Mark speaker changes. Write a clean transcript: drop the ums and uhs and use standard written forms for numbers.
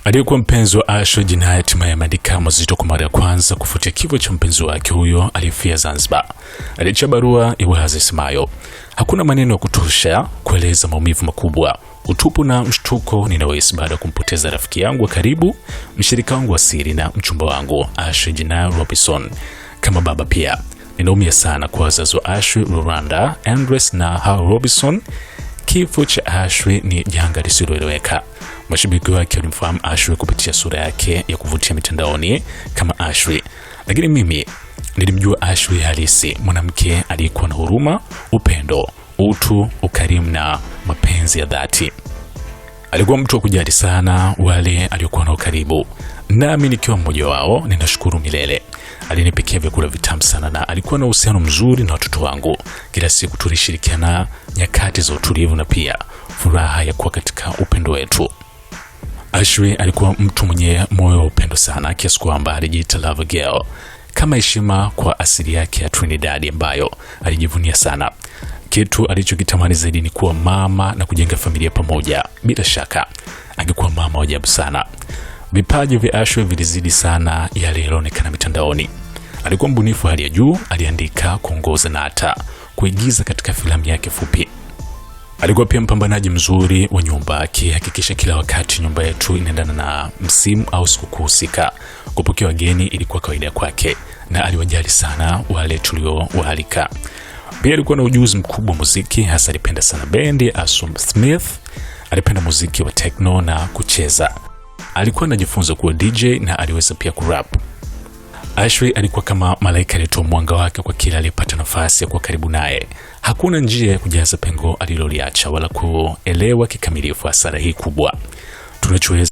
Speaker 1: Aliyekuwa mpenzi wa Ashley Jina hatimaye ameandika mazito kwa mara ya kwanza kufuatia kifo cha mpenzi wake huyo aliyefia Zanzibar. Aliacha barua iwazi semayo, hakuna maneno ya kutosha kueleza maumivu makubwa, utupu na mshtuko ninaohisi baada ya kumpoteza rafiki yangu wa karibu, mshirika wangu wa siri na mchumba wangu Ashley Jina Robinson. Kama baba pia ninaumia sana kwa wazazi wa Ashley, Rolanda, Andres na Hal Robinson. Kifo cha Ashley ni janga lisiloeleweka. Mashabiki wake walimfahamu Ashley kupitia sura yake ya kuvutia mitandaoni kama Ashley, lakini mimi nilimjua Ashley halisi, mwanamke aliyekuwa na huruma, upendo, utu, ukarimu na mapenzi ya dhati. Alikuwa mtu wa kujali sana wale aliokuwa nao karibu, nami nikiwa mmoja wao ninashukuru milele. Alinipikia vyakula vitamu sana na alikuwa na uhusiano mzuri na watoto wangu. Kila siku tulishirikiana nyakati za utulivu na pia furaha ya kuwa katika upendo wetu. Ashley alikuwa mtu mwenye moyo wa upendo sana, kiasi kwamba alijiita Love Girl kama heshima kwa asili yake ya Trinidad ambayo alijivunia sana. Kitu alichokitamani zaidi ni kuwa mama na kujenga familia pamoja. Bila shaka angekuwa mama wa ajabu sana. Vipaji vya Ashley vilizidi sana yale yalionekana mitandaoni. Alikuwa mbunifu hali ya juu, aliandika, kuongoza na hata kuigiza katika filamu yake fupi. Alikuwa pia mpambanaji mzuri wa nyumba, akihakikisha kila wakati nyumba yetu inaendana na msimu au sikukuu husika. Kupokea wageni ilikuwa kawaida kwake na aliwajali sana wale tuliowaalika. Pia alikuwa na ujuzi mkubwa wa muziki, hasa alipenda sana bendi ya Smith. Alipenda muziki wa techno na kucheza. Alikuwa anajifunza kuwa DJ na aliweza pia kurap. Ashley alikuwa kama malaika aliyetoa mwanga wake kwa kila aliyepata nafasi ya kuwa karibu naye. Hakuna njia ya kujaza pengo aliloliacha wala kuelewa kikamilifu hasara hii kubwa. Tunachoweza